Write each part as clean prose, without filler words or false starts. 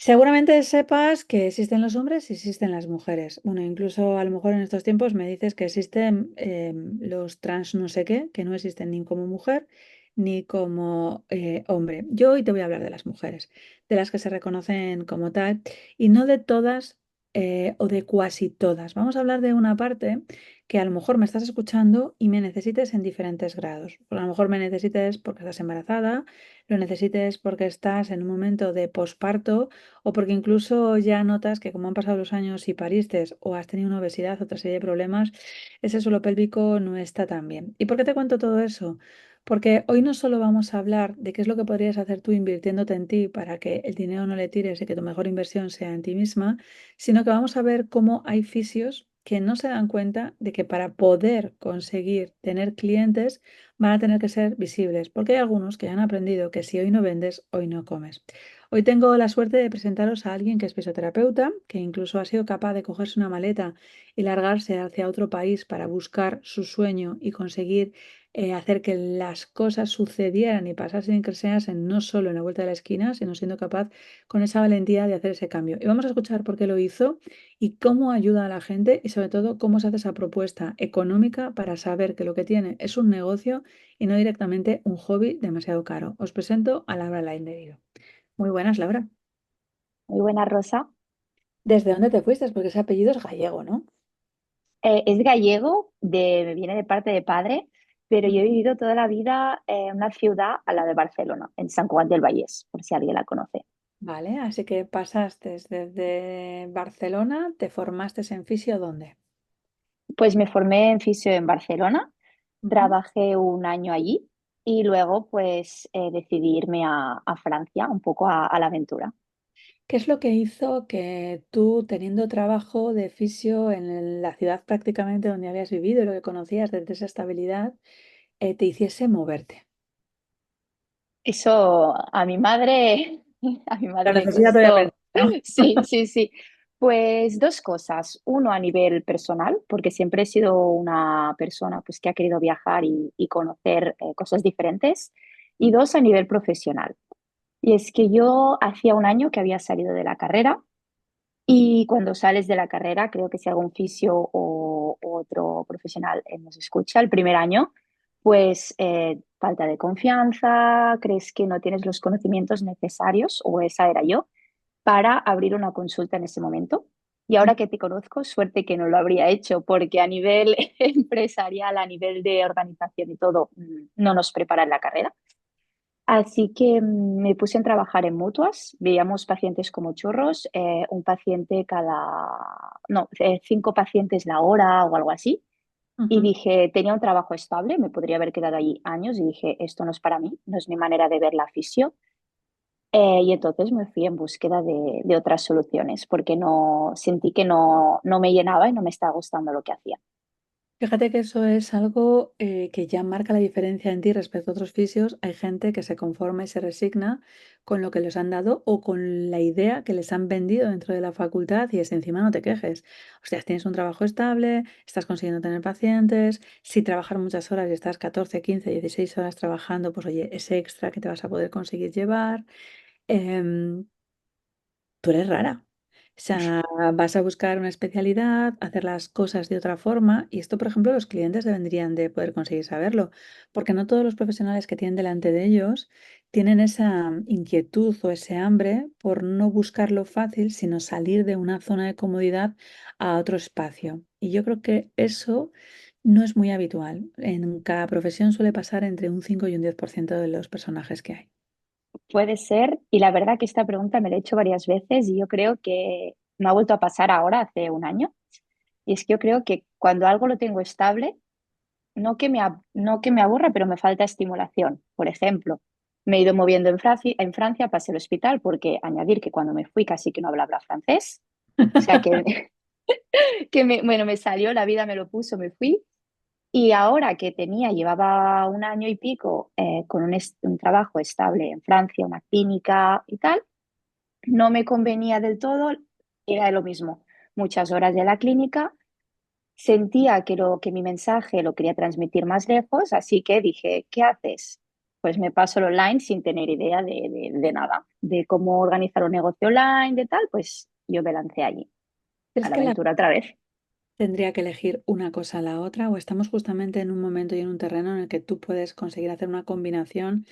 Seguramente sepas que existen los hombres y existen las mujeres. Bueno, incluso a lo mejor en estos tiempos me dices que existen los trans no sé qué, que no existen ni como mujer ni como hombre. Yo hoy te voy a hablar de las mujeres, de las que se reconocen como tal y no de todas o de cuasi todas. Vamos a hablar de una parte que a lo mejor me estás escuchando y me necesites en diferentes grados. Pues a lo mejor me necesites porque estás embarazada, lo necesites porque estás en un momento de posparto o porque incluso ya notas que como han pasado los años y pariste o has tenido una obesidad, otra serie de problemas, ese suelo pélvico no está tan bien. ¿Y por qué te cuento todo eso? Porque hoy no solo vamos a hablar de qué es lo que podrías hacer tú invirtiéndote en ti para que el dinero no le tires y que tu mejor inversión sea en ti misma, sino que vamos a ver cómo hay fisios que no se dan cuenta de que para poder conseguir tener clientes van a tener que ser visibles, porque hay algunos que ya han aprendido que si hoy no vendes, hoy no comes. Hoy tengo la suerte de presentaros a alguien que es fisioterapeuta, que incluso ha sido capaz de cogerse una maleta y largarse hacia otro país para buscar su sueño y conseguir hacer que las cosas sucedieran y pasasen y creciesen no solo en la vuelta de la esquina, sino siendo capaz con esa valentía de hacer ese cambio. Y vamos a escuchar por qué lo hizo y cómo ayuda a la gente y sobre todo cómo se hace esa propuesta económica para saber que lo que tiene es un negocio y no directamente un hobby demasiado caro. Os presento a Laura Laindeiro. Muy buenas, Laura. Muy buena, Rosa. ¿Desde dónde te fuiste? Porque ese apellido es gallego, ¿no? Es gallego, viene de parte de padre, pero yo he Ujú. vivido toda la vida en una ciudad a la de Barcelona, en San Juan del Vallès, por si alguien la conoce. Vale, así que pasaste desde Barcelona, te formaste en fisio, ¿dónde? Pues me formé en fisio en Barcelona, Ujú. trabajé un año allí y luego pues decidí irme a Francia, un poco a la aventura. ¿Qué es lo que hizo que tú, teniendo trabajo de fisio en la ciudad prácticamente donde habías vivido y lo que conocías desde esa estabilidad, te hiciese moverte? Eso a mi madre, a mi Lo madre le necesita todavía pensar, costó. ¿no? Sí, sí, sí. Pues dos cosas. Uno a nivel personal, porque siempre he sido una persona pues, que ha querido viajar y conocer cosas diferentes. Y dos a nivel profesional. Y es que yo hacía un año que había salido de la carrera y cuando sales de la carrera, creo que si algún fisio o otro profesional nos escucha el primer año, pues falta de confianza, crees que no tienes los conocimientos necesarios, o esa era yo, para abrir una consulta en ese momento. Y ahora que te conozco, suerte que no lo habría hecho, porque a nivel empresarial, a nivel de organización y todo, no nos prepara en la carrera. Así que me puse a trabajar en mutuas, veíamos pacientes como churros, un paciente no, 5 pacientes la hora o algo así. Y Ujú. dije, tenía un trabajo estable, me podría haber quedado allí años y dije, esto no es para mí, no es mi manera de ver la fisio. Y entonces me fui en búsqueda de otras soluciones porque no sentí que no me llenaba y no me estaba gustando lo que hacía. Fíjate que eso es algo que ya marca la diferencia en ti respecto a otros fisios. Hay gente que se conforma y se resigna con lo que les han dado o con la idea que les han vendido dentro de la facultad y es encima no te quejes. O sea, tienes un trabajo estable, estás consiguiendo tener pacientes, si trabajas muchas horas y estás 14, 15, 16 horas trabajando, pues oye, ese extra que te vas a poder conseguir llevar. Em, Tú eres rara. O sea, vas a buscar una especialidad, hacer las cosas de otra forma y esto, por ejemplo, los clientes deberían de poder conseguir saberlo, porque no todos los profesionales que tienen delante de ellos tienen esa inquietud o ese hambre por no buscar lo fácil, sino salir de una zona de comodidad a otro espacio. Y yo creo que eso no es muy habitual. En cada profesión suele pasar entre un 5 y un 10% de los personajes que hay. Puede ser, y la verdad que esta pregunta me la he hecho varias veces y yo creo que me ha vuelto a pasar ahora, hace un año, y es que yo creo que cuando algo lo tengo estable, no que me aburra, pero me falta estimulación. Por ejemplo, me he ido moviendo en Francia, pasé el hospital porque añadir que cuando me fui casi que no hablaba francés, o sea que, bueno, me salió, la vida me lo puso, me fui. Y ahora que llevaba un año y pico con un trabajo estable en Francia, una clínica y tal, no me convenía del todo, era lo mismo. Muchas horas de la clínica, sentía que mi mensaje lo quería transmitir más lejos, así que dije, ¿qué haces? pues me paso el online sin tener idea de nada, de cómo organizar un negocio online, de tal, pues yo me lancé allí, a ¿Crees la que la aventura otra vez. tendría que elegir una cosa a la otra o estamos justamente en un momento y en un terreno en el que tú puedes conseguir hacer una combinación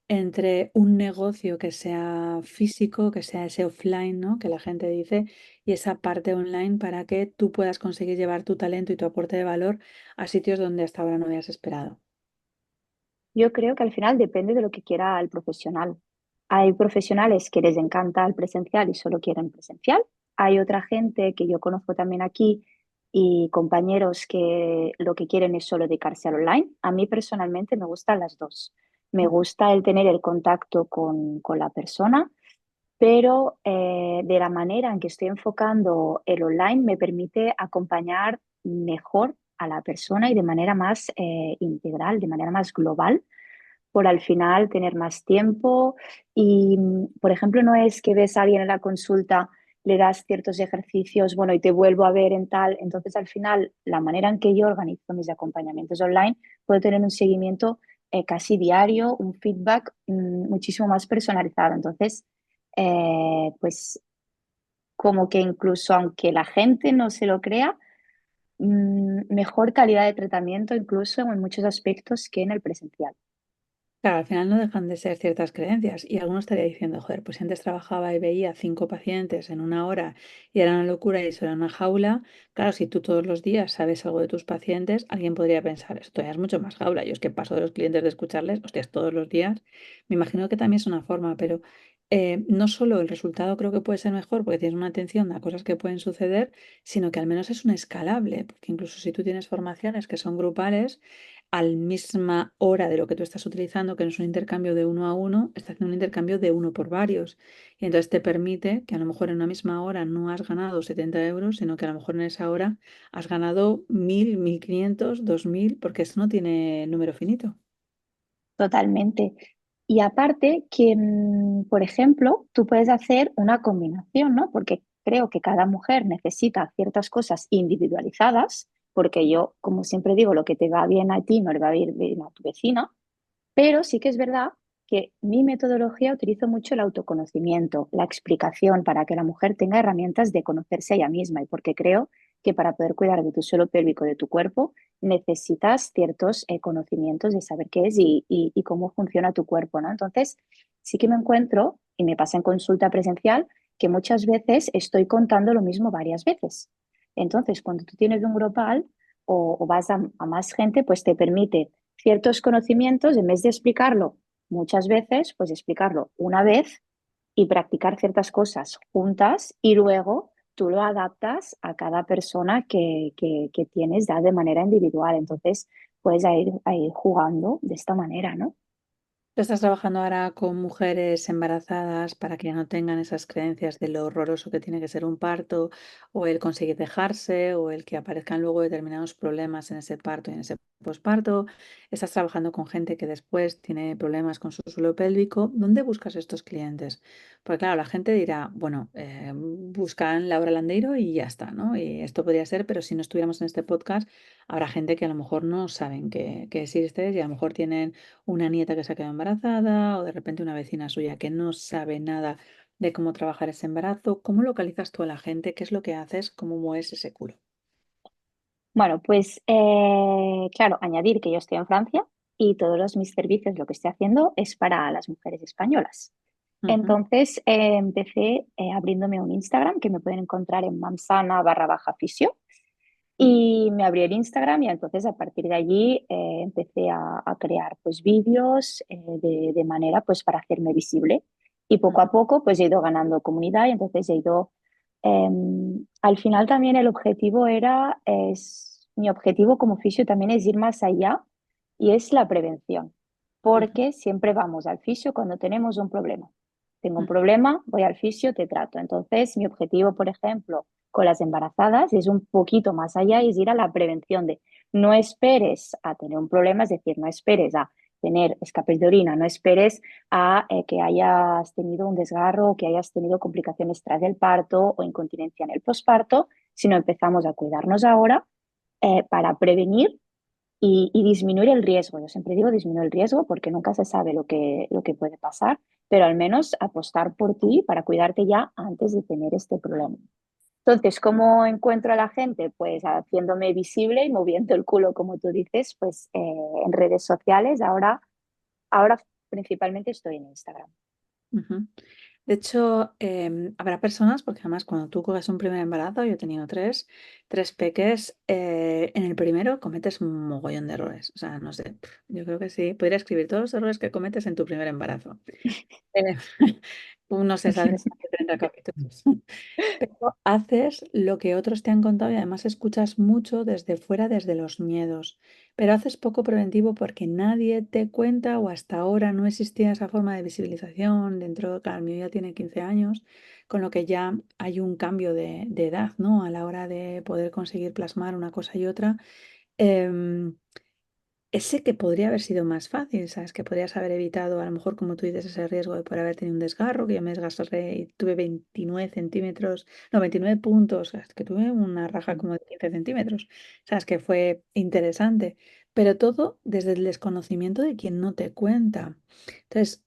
entre un negocio que sea físico, que sea ese offline, ¿no? Que la gente dice, y esa parte online para que tú puedas conseguir llevar tu talento y tu aporte de valor a sitios donde hasta ahora no habías esperado? Yo creo que al final depende de lo que quiera el profesional. Hay profesionales que les encanta el presencial y solo quieren presencial. Hay otra gente que yo conozco también aquí y compañeros que lo que quieren es solo dedicarse al online. A mí personalmente me gustan las dos. Me gusta el tener el contacto con la persona, pero de la manera en que estoy enfocando el online me permite acompañar mejor a la persona y de manera más integral, de manera más global, por al final tener más tiempo y, por ejemplo, no es que ves a alguien en la consulta, le das ciertos ejercicios, bueno, y te vuelvo a ver en tal. Entonces, al final, la manera en que yo organizo mis acompañamientos online, puedo tener un seguimiento casi diario, un feedback muchísimo más personalizado. Entonces, pues como que incluso aunque la gente no se lo crea, mejor calidad de tratamiento incluso en muchos aspectos que en el presencial. Claro, al final no dejan de ser ciertas creencias y algunos estaría diciendo, joder, pues si antes trabajaba y veía 5 pacientes en una hora y era una locura y eso era una jaula, claro, si tú todos los días sabes algo de tus pacientes, alguien podría pensar, esto ya es mucho más jaula. Yo es que paso de los clientes de escucharles, hostias, todos los días, me imagino que también es una forma, pero no solo el resultado creo que puede ser mejor porque tienes una atención a cosas que pueden suceder, sino que al menos es un escalable, porque incluso si tú tienes formaciones que son grupales, al misma hora de lo que tú estás utilizando, que no es un intercambio de uno a uno, estás haciendo un intercambio de uno por varios. Y entonces te permite que a lo mejor en una misma hora no has ganado 70 euros, sino que a lo mejor en esa hora has ganado 1000, 1500, 2000, porque eso no tiene número finito. Totalmente. Y aparte que, por ejemplo, tú puedes hacer una combinación, ¿no? Porque creo que cada mujer necesita ciertas cosas individualizadas, porque yo, como siempre digo, lo que te va bien a ti no le va a ir bien a tu vecina, pero sí que es verdad que mi metodología utilizo mucho el autoconocimiento, la explicación para que la mujer tenga herramientas de conocerse a ella misma y porque creo que para poder cuidar de tu suelo pélvico, de tu cuerpo, necesitas ciertos conocimientos de saber qué es y cómo funciona tu cuerpo, ¿no? Entonces, sí que me encuentro, y me pasa en consulta presencial, que muchas veces estoy contando lo mismo varias veces. Entonces, cuando tú tienes un grupal o vas a más gente, pues te permite ciertos conocimientos, en vez de explicarlo muchas veces, pues explicarlo una vez y practicar ciertas cosas juntas y luego tú lo adaptas a cada persona que tienes ya de manera individual. Entonces, puedes a ir jugando de esta manera, ¿no? ¿Tú estás trabajando ahora con mujeres embarazadas para que ya no tengan esas creencias de lo horroroso que tiene que ser un parto, o el conseguir dejarse, o el que aparezcan luego determinados problemas en ese parto y en ese posparto? ¿Estás trabajando con gente que después tiene problemas con su suelo pélvico? ¿Dónde buscas estos clientes? Porque claro, la gente dirá, bueno, buscan Laura Landeiro y ya está, ¿no? Y esto podría ser, pero si no estuviéramos en este podcast, habrá gente que a lo mejor no saben que existes y a lo mejor tienen una nieta que se ha quedado embarazada o de repente una vecina suya que no sabe nada de cómo trabajar ese embarazo. ¿Cómo localizas tú a la gente? ¿Qué es lo que haces? ¿Cómo mueves ese culo? Bueno, pues claro, añadir que yo estoy en Francia y todos mis servicios lo que estoy haciendo es para las mujeres españolas. Ujú, Entonces empecé abriéndome un Instagram que me pueden encontrar en manzana _fisio y me abrí el Instagram y entonces a partir de allí empecé a crear pues vídeos de manera pues para hacerme visible y poco a ujú, poco pues he ido ganando comunidad y entonces he ido al final también el objetivo mi objetivo como fisio también es ir más allá y es la prevención, ujú, porque siempre vamos al fisio cuando tenemos un problema. Tengo un ujú. problema, voy al fisio, te trato. Entonces, mi objetivo, por ejemplo, con las embarazadas es un poquito más allá y es ir a la prevención de no esperes a tener un problema, es decir, no esperes a tener escapes de orina, no esperes a que hayas tenido un desgarro o que hayas tenido complicaciones tras el parto o incontinencia en el posparto, sino empezamos a cuidarnos ahora para prevenir y disminuir el riesgo. Yo siempre digo disminuir el riesgo porque nunca se sabe lo que puede pasar, pero al menos apostar por ti para cuidarte ya antes de tener este problema. Entonces, ¿cómo encuentro a la gente? Pues haciéndome visible y moviendo el culo, como tú dices, pues en redes sociales. Ahora principalmente estoy en Instagram. Ujú. De hecho, habrá personas, porque además cuando tú coges un primer embarazo, yo he tenido tres peques, en el primero cometes un mogollón de errores. O sea, no sé, yo creo que sí, podría escribir todos los errores que cometes en tu primer embarazo. Eh, Uno se sale de 30 capítulos. Pero haces lo que otros te han contado y además escuchas mucho desde fuera, desde los miedos. Pero haces poco preventivo porque nadie te cuenta o hasta ahora no existía esa forma de visibilización. Dentro, claro, mi ya tiene 15 años, con lo que ya hay un cambio de edad, ¿no? A la hora de poder conseguir plasmar una cosa y otra. Em, Ese que podría haber sido más fácil, ¿sabes? Que podrías haber evitado, a lo mejor, como tú dices, ese riesgo de poder haber tenido un desgarro, que yo me desgarré y tuve 29 centímetros, no, 29 puntos, ¿sabes? Que tuve una raja como de 15 centímetros, ¿sabes? Que fue interesante, pero todo desde el desconocimiento de quien no te cuenta. Entonces,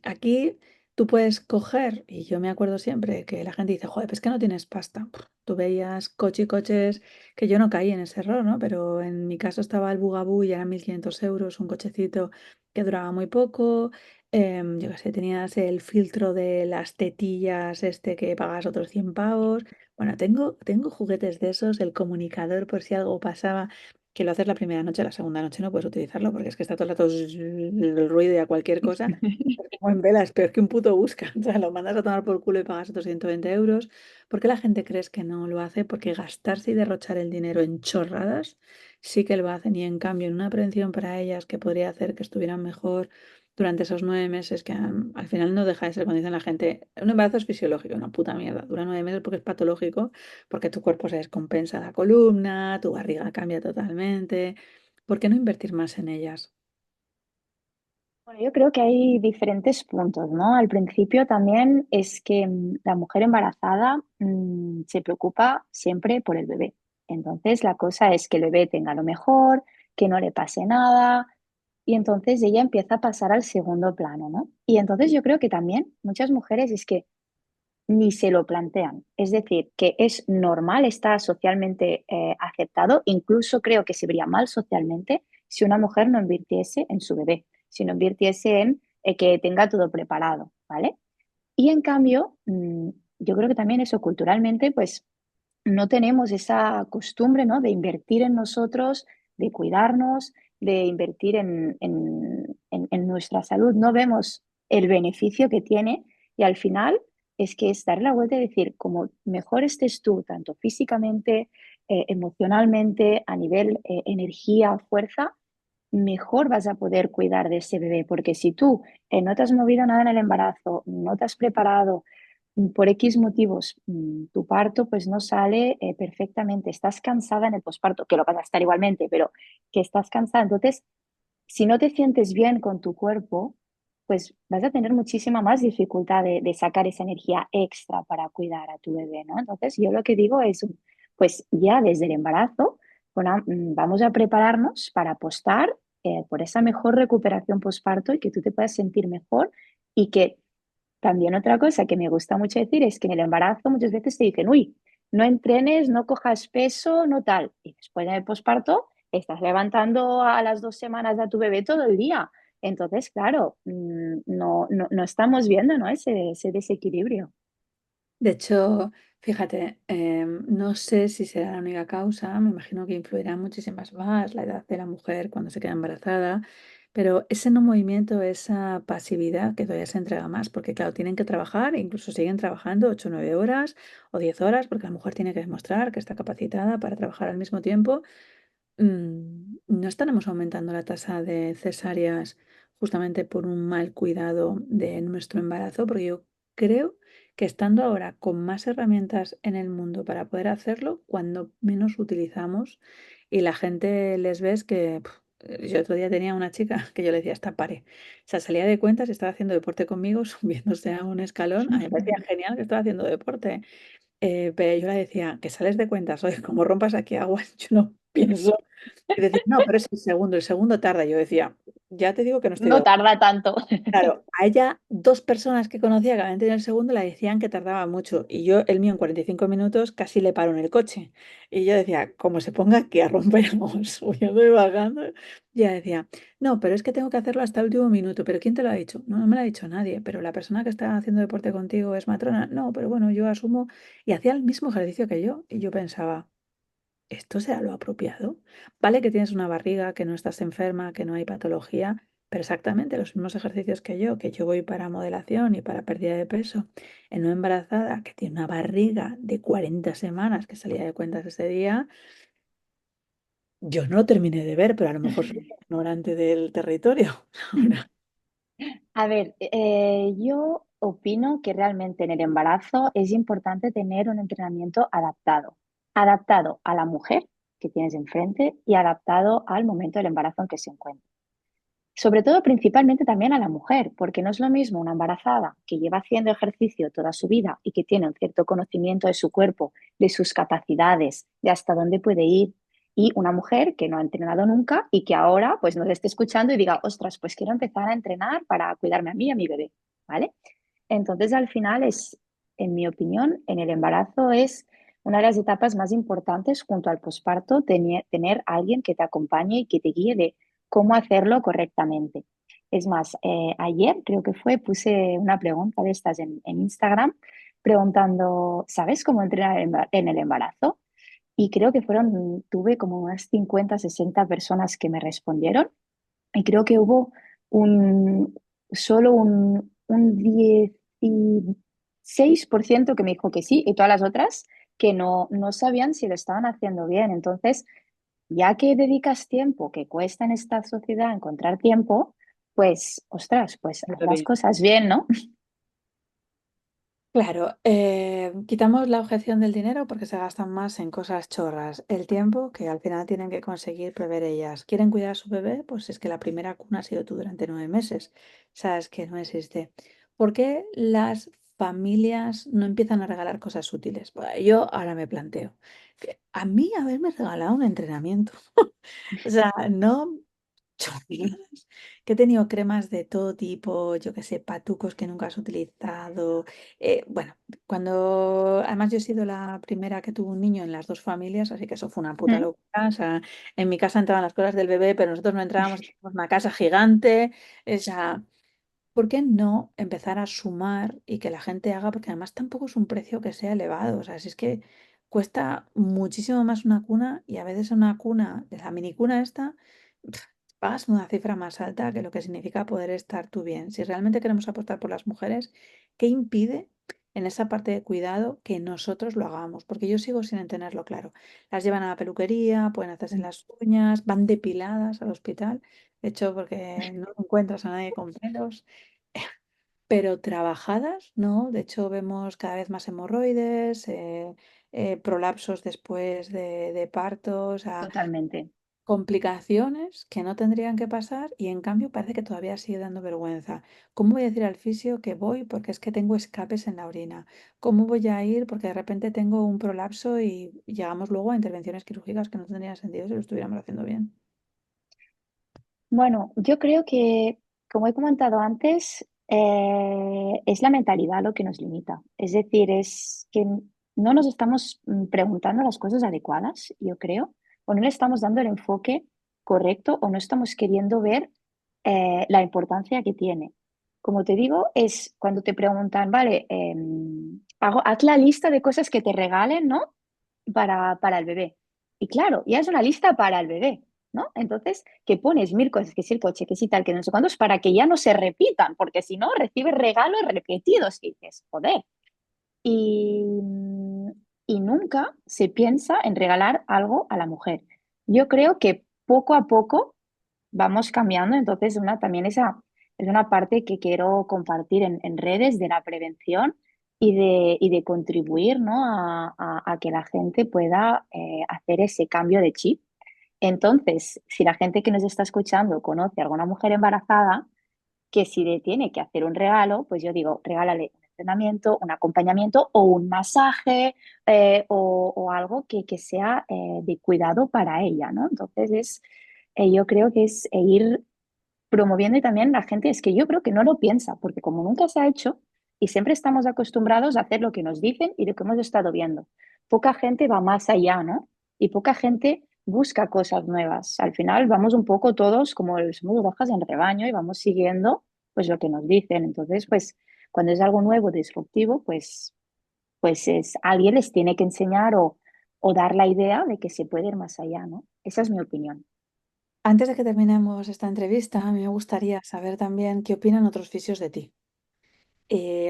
aquí tú puedes coger, y yo me acuerdo siempre que la gente dice, joder, pues que no tienes pasta. Tú veías coches que yo no caí en ese error, ¿no? Pero en mi caso estaba el Bugaboo y eran 1.500 euros, un cochecito que duraba muy poco. Yo qué sé, tenías el filtro de las tetillas, este que pagas otros 100 pavos. Bueno, tengo juguetes de esos, el comunicador por si algo pasaba, que lo haces la primera noche, la segunda noche no puedes utilizarlo porque es que está todo el rato el ruido y a cualquier cosa. Como en vela, es peor que un puto busca. O sea, lo mandas a tomar por culo y pagas otros 120 euros. ¿Por qué la gente crees que no lo hace? Porque gastarse y derrochar el dinero en chorradas sí que lo hacen. Y en cambio, en una prevención para ellas que podría hacer que estuvieran mejor durante esos 9 meses, que al final no deja de ser, cuando dicen la gente, un embarazo es fisiológico, una puta mierda. Dura 9 meses porque es patológico, porque tu cuerpo se descompensa la columna, tu barriga cambia totalmente. ¿Por qué no invertir más en ellas? Bueno, yo creo que hay diferentes puntos, ¿no? Al principio también es que la mujer embarazada se preocupa siempre por el bebé. Entonces la cosa es que el bebé tenga lo mejor, que no le pase nada, y entonces ella empieza a pasar al segundo plano, ¿no? Y entonces yo creo que también muchas mujeres es que ni se lo plantean. Es decir, que es normal, está socialmente aceptado, incluso creo que se vería mal socialmente si una mujer no invirtiese en su bebé, si no invirtiese en que tenga todo preparado, ¿vale? Y en cambio, yo creo que también eso culturalmente, pues no tenemos esa costumbre, ¿no? De invertir en nosotros, de cuidarnos, de invertir en nuestra salud. No vemos el beneficio que tiene y al final es que es dar la vuelta y decir, como mejor estés tú, tanto físicamente, emocionalmente, a nivel energía, fuerza, mejor vas a poder cuidar de ese bebé. Porque si tú no te has movido nada en el embarazo, no te has preparado, por X motivos, tu parto pues no sale perfectamente, estás cansada en el posparto, que lo vas a estar igualmente, pero que estás cansada. Entonces, si no te sientes bien con tu cuerpo, pues vas a tener muchísima más dificultad de sacar esa energía extra para cuidar a tu bebé, ¿no? Entonces, yo lo que digo es, pues ya desde el embarazo, bueno, vamos a prepararnos para apostar por esa mejor recuperación posparto y que tú te puedas sentir mejor y que también otra cosa que me gusta mucho decir es que en el embarazo muchas veces te dicen, uy, no entrenes, no cojas peso, no tal. Y después en el posparto estás levantando a las 2 semanas a tu bebé todo el día. Entonces, claro, no estamos viendo, ¿no? Ese desequilibrio. De hecho, fíjate, no sé si será la única causa, me imagino que influirá muchísimas más la edad de la mujer cuando se queda embarazada, pero ese no movimiento, esa pasividad que todavía se entrega más, porque claro, tienen que trabajar, e incluso siguen trabajando 8 o 9 horas o 10 horas, porque la mujer tiene que demostrar que está capacitada para trabajar al mismo tiempo. No estaremos aumentando la tasa de cesáreas justamente por un mal cuidado de nuestro embarazo, porque yo creo que estando ahora con más herramientas en el mundo para poder hacerlo, cuando menos utilizamos y la gente les ves que yo otro día tenía una chica que yo le decía, esta pare. O sea, salía de cuentas y estaba haciendo deporte conmigo, subiéndose a un escalón. A mí me parecía genial que estaba haciendo deporte. Pero yo le decía, que sales de cuentas, oye, como rompas aquí agua, yo no. pienso. Y decía, no, pero es el segundo tarda. Yo decía, ya te digo que no estoy de No acuerdo. tarda tanto. Claro, a ella dos personas que conocía que habían tenido el segundo le decían que tardaba mucho y yo el mío en 45 minutos casi le paro en el coche. Y yo decía, como se ponga aquí a rompernos, huyendo y bajando. Y ella decía, no, pero es que tengo que hacerlo hasta el último minuto. ¿Pero quién te lo ha dicho? No, no me lo ha dicho nadie, pero la persona que está haciendo deporte contigo es matrona. No, pero bueno, yo asumo. Y hacía el mismo ejercicio que yo. Y yo pensaba, ¿esto será lo apropiado? Vale que tienes una barriga, que no estás enferma, que no hay patología, pero exactamente los mismos ejercicios que yo voy para modelación y para pérdida de peso en una embarazada que tiene una barriga de 40 semanas que salía de cuentas ese día, yo no lo terminé de ver, pero a lo mejor soy ignorante del territorio. Ahora, A ver, yo opino que realmente en el embarazo es importante tener un entrenamiento adaptado, adaptado a la mujer que tienes enfrente y adaptado al momento del embarazo en que se encuentra. Sobre todo, principalmente también a la mujer, porque no es lo mismo una embarazada que lleva haciendo ejercicio toda su vida y que tiene un cierto conocimiento de su cuerpo, de sus capacidades, de hasta dónde puede ir, y una mujer que no ha entrenado nunca y que ahora pues nos esté escuchando y diga, ostras, pues quiero empezar a entrenar para cuidarme a mí y a mi bebé, ¿vale? Entonces, al final es, en mi opinión, en el embarazo es una de las etapas más importantes junto al posparto, tener a alguien que te acompañe y que te guíe de cómo hacerlo correctamente. Es más, ayer creo que fue, puse una pregunta de estas en Instagram preguntando, ¿sabes cómo entrenar en el embarazo? Y creo que fueron, tuve como unas 50 60 personas que me respondieron y creo que hubo un, solo un 16% que me dijo que sí y todas las otras que no sabían si lo estaban haciendo bien. Entonces, ya que dedicas tiempo, que cuesta en esta sociedad encontrar tiempo, pues, ostras, pues haz lo las bien. cosas bien, ¿no? Claro, quitamos la objeción del dinero porque se gastan más en cosas chorras. El tiempo que al final tienen que conseguir prever ellas. ¿Quieren cuidar a su bebé? Pues es que la primera cuna ha sido tú durante 9 meses. Sabes que no existe. ¿Por qué las familias no empiezan a regalar cosas útiles? Bueno, yo ahora me planteo que a mí haberme regalado un entrenamiento. O sea, no chorradas, que he tenido cremas de todo tipo, yo qué sé, patucos que nunca has utilizado. Bueno, cuando además yo he sido la primera que tuvo un niño en las dos familias, así que eso fue una puta Mm. locura. O sea, en mi casa entraban las cosas del bebé, pero nosotros no entrábamos, teníamos una casa gigante. O sea, ¿por qué no empezar a sumar y que la gente haga? Porque además tampoco es un precio que sea elevado. O sea, si es que cuesta muchísimo más una cuna y a veces una cuna, de la mini cuna esta, pagas una cifra más alta que lo que significa poder estar tú bien. Si realmente queremos apostar por las mujeres, ¿qué impide en esa parte de cuidado que nosotros lo hagamos? Porque yo sigo sin tenerlo claro. Las llevan a la peluquería, pueden hacerse las uñas, van depiladas al hospital. De hecho, porque no encuentras a nadie con pelos. Pero trabajadas, ¿no? De hecho, vemos cada vez más hemorroides, prolapsos después de partos, Totalmente. complicaciones que no tendrían que pasar y en cambio parece que todavía sigue dando vergüenza. ¿Cómo voy a decir al fisio que voy porque es que tengo escapes en la orina? ¿Cómo voy a ir porque de repente tengo un prolapso y llegamos luego a intervenciones quirúrgicas que no tendrían sentido si lo estuviéramos haciendo bien? Bueno, yo creo que, como he comentado antes, es la mentalidad lo que nos limita. Es decir, es que no nos estamos preguntando las cosas adecuadas, yo creo, o no le estamos dando el enfoque correcto o no estamos queriendo ver la importancia que tiene. Como te digo, es cuando te preguntan, vale, haz la lista de cosas que te regalen, ¿no? Para el bebé. Y claro, ya es una lista para el bebé, ¿no? Entonces, que pones mil cosas, que si el coche, que si tal, que no sé cuántos, para que ya no se repitan, porque si no, recibes regalos repetidos que dices, joder. Y, y nunca se piensa en regalar algo a la mujer. Yo creo que poco a poco vamos cambiando, entonces también esa es una parte que quiero compartir en redes de la prevención y de contribuir, ¿no? a que la gente pueda hacer ese cambio de chip. Entonces, si la gente que nos está escuchando conoce a alguna mujer embarazada, que si le tiene que hacer un regalo, pues yo digo, regálale un entrenamiento, un acompañamiento o un masaje o algo que sea de cuidado para ella, ¿no? Entonces yo creo que es ir promoviendo y también la gente, es que yo creo que no lo piensa, porque como nunca se ha hecho y siempre estamos acostumbrados a hacer lo que nos dicen y lo que hemos estado viendo, poca gente va más allá, ¿no? Y poca gente busca cosas nuevas. Al final vamos un poco todos como somos ovejas en rebaño y vamos siguiendo pues lo que nos dicen. Entonces, pues cuando es algo nuevo, disruptivo, pues es, alguien les tiene que enseñar o dar la idea de que se puede ir más allá, ¿no? Esa es mi opinión. Antes de que terminemos esta entrevista, a mí me gustaría saber también qué opinan otros fisios de ti.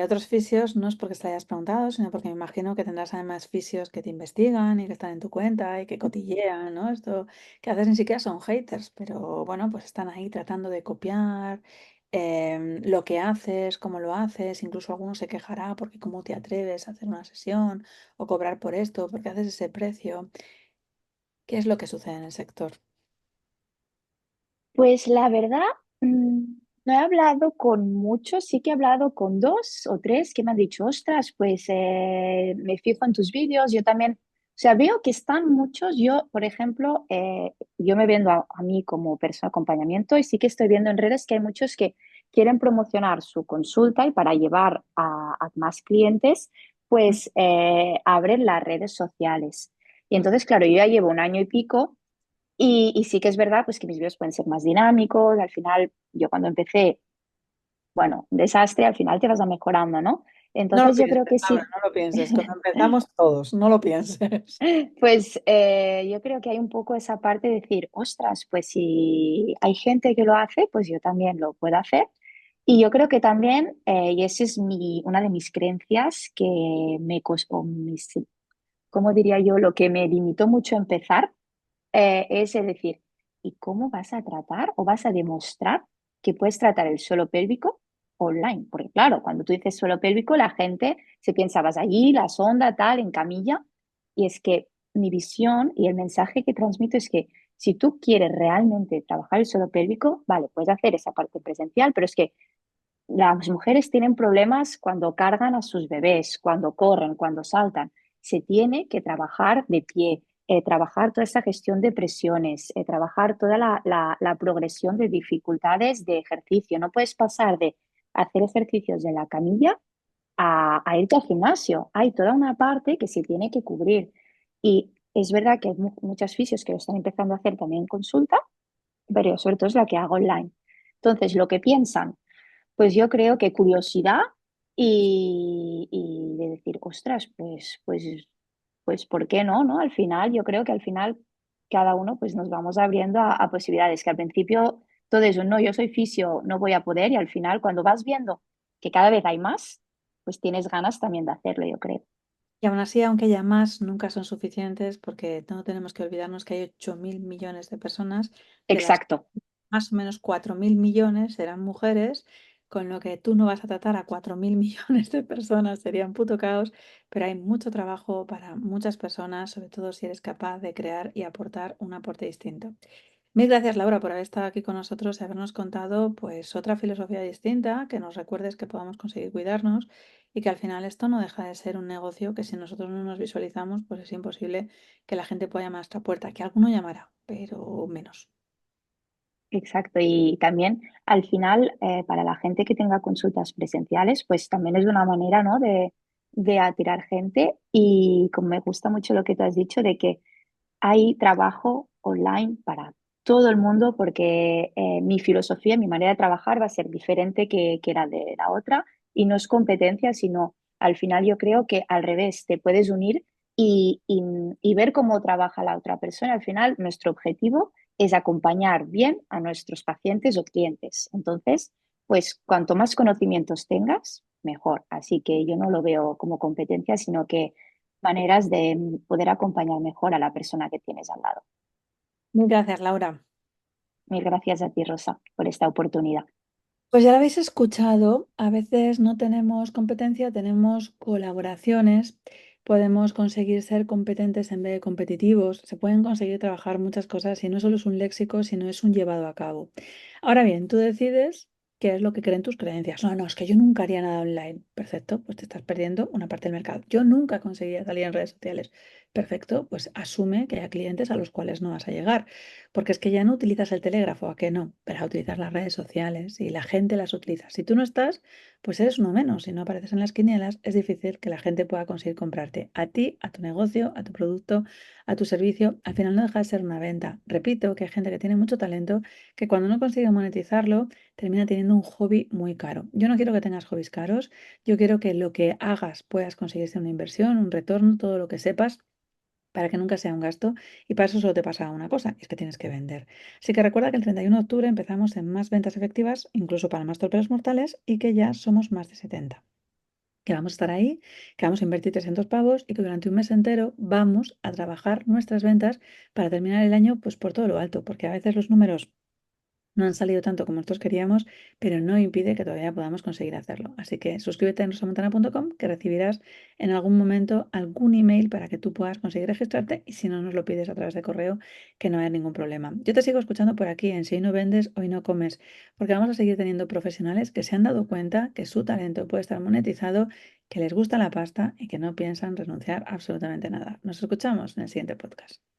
Otros fisios no es porque te lo hayas preguntado, sino porque me imagino que tendrás además fisios que te investigan y que están en tu cuenta y que cotillean, ¿no? Esto que a veces ni siquiera son haters, pero bueno, pues están ahí tratando de copiar lo que haces, cómo lo haces, incluso alguno se quejará porque cómo te atreves a hacer una sesión o cobrar por esto, porque haces ese precio. ¿Qué es lo que sucede en el sector? Pues la verdad, no he hablado con muchos, sí que he hablado con dos o tres que me han dicho, ostras, pues me fijo en tus vídeos, yo también, o sea, veo que están muchos, yo, por ejemplo, yo me vendo a mí como persona de acompañamiento y sí que estoy viendo en redes que hay muchos que quieren promocionar su consulta y para llevar a más clientes, pues abren las redes sociales. Y entonces, claro, yo ya llevo un año y pico. Y sí que es verdad pues que mis vídeos pueden ser más dinámicos. Al final, yo cuando empecé, bueno, un desastre, al final te vas a mejorando, ¿no? No lo Entonces yo pienses, creo que Laura, sí, no lo pienses. Cuando empezamos todos, no lo pienses. pues yo creo que hay un poco esa parte de decir, ostras, pues si hay gente que lo hace, pues yo también lo puedo hacer. Y yo creo que también, y esa es una de mis creencias que me costó, ¿cómo diría yo? Lo que me limitó mucho a empezar es decir, ¿y cómo vas a tratar o vas a demostrar que puedes tratar el suelo pélvico online? Porque claro, cuando tú dices suelo pélvico, la gente se piensa, vas allí, la sonda, tal, en camilla. Y es que mi visión y el mensaje que transmito es que si tú quieres realmente trabajar el suelo pélvico, vale, puedes hacer esa parte presencial, pero es que las mujeres tienen problemas cuando cargan a sus bebés, cuando corren, cuando saltan. Se tiene que trabajar de pie, trabajar toda esa gestión de presiones, trabajar toda la progresión de dificultades de ejercicio. No puedes pasar de hacer ejercicios de la camilla a irte al gimnasio. Hay toda una parte que se tiene que cubrir. Y es verdad que hay muchos fisios que lo están empezando a hacer también en consulta, pero sobre todo es la que hago online. Entonces, lo que piensan pues yo creo que curiosidad y de decir, ostras, pues, ¿por qué no? ¿No? Al final, yo creo que al final cada uno pues nos vamos abriendo a posibilidades, que al principio todo eso, no, yo soy fisio, no voy a poder, y al final cuando vas viendo que cada vez hay más, pues tienes ganas también de hacerlo, yo creo. Y aún así, aunque haya más, nunca son suficientes porque no tenemos que olvidarnos que hay 8.000 millones de personas, de las Exacto. más o menos 4.000 millones serán mujeres, con lo que tú no vas a tratar a 4.000 millones de personas, sería un puto caos, pero hay mucho trabajo para muchas personas, sobre todo si eres capaz de crear y aportar un aporte distinto. Mil gracias, Laura, por haber estado aquí con nosotros y habernos contado pues otra filosofía distinta, que nos recuerdes que podamos conseguir cuidarnos y que al final esto no deja de ser un negocio que si nosotros no nos visualizamos, pues es imposible que la gente pueda llamar a nuestra puerta, que alguno llamará, pero menos. Exacto, y también al final, para la gente que tenga consultas presenciales, pues también es una manera, ¿no? de atirar gente y como me gusta mucho lo que tú has dicho, de que hay trabajo online para todo el mundo porque mi filosofía, mi manera de trabajar va a ser diferente que la de la otra y no es competencia, sino al final yo creo que al revés, te puedes unir y ver cómo trabaja la otra persona. Al final, nuestro objetivo es acompañar bien a nuestros pacientes o clientes. Entonces, pues cuanto más conocimientos tengas, mejor. Así que yo no lo veo como competencia, sino que maneras de poder acompañar mejor a la persona que tienes al lado. Mil gracias, Laura. Mil gracias a ti, Rosa, por esta oportunidad. Pues ya lo habéis escuchado, a veces no tenemos competencia, tenemos colaboraciones, podemos conseguir ser competentes en vez de competitivos, se pueden conseguir trabajar muchas cosas y no solo es un léxico, sino es un llevado a cabo. Ahora bien, tú decides qué es lo que creen tus creencias. No, no, es que yo nunca haría nada online. Perfecto, pues te estás perdiendo una parte del mercado. Yo nunca conseguiría salir en redes sociales. Perfecto, pues asume que hay clientes a los cuales no vas a llegar. Porque es que ya no utilizas el telégrafo, ¿a qué no? Pero a utilizar las redes sociales y la gente las utiliza. Si tú no estás, pues eres uno menos. Si no apareces en las quinielas, es difícil que la gente pueda conseguir comprarte a ti, a tu negocio, a tu producto, a tu servicio. Al final no deja de ser una venta. Repito que hay gente que tiene mucho talento que cuando no consigue monetizarlo, termina teniendo un hobby muy caro. Yo no quiero que tengas hobbies caros, yo quiero que lo que hagas puedas conseguirse una inversión, un retorno, todo lo que sepas para que nunca sea un gasto y para eso solo te pasa una cosa, y es que tienes que vender. Así que recuerda que el 31 de octubre empezamos en más ventas efectivas, incluso para más torpedos mortales, y que ya somos más de 70. Que vamos a estar ahí, que vamos a invertir 300 pavos y que durante un mes entero vamos a trabajar nuestras ventas para terminar el año pues por todo lo alto, porque a veces los números no han salido tanto como nosotros queríamos, pero no impide que todavía podamos conseguir hacerlo. Así que suscríbete en rosamontana.com que recibirás en algún momento algún email para que tú puedas conseguir registrarte y si no nos lo pides a través de correo, que no haya ningún problema. Yo te sigo escuchando por aquí en Si hoy no vendes, hoy no comes, porque vamos a seguir teniendo profesionales que se han dado cuenta que su talento puede estar monetizado, que les gusta la pasta y que no piensan renunciar a absolutamente nada. Nos escuchamos en el siguiente podcast.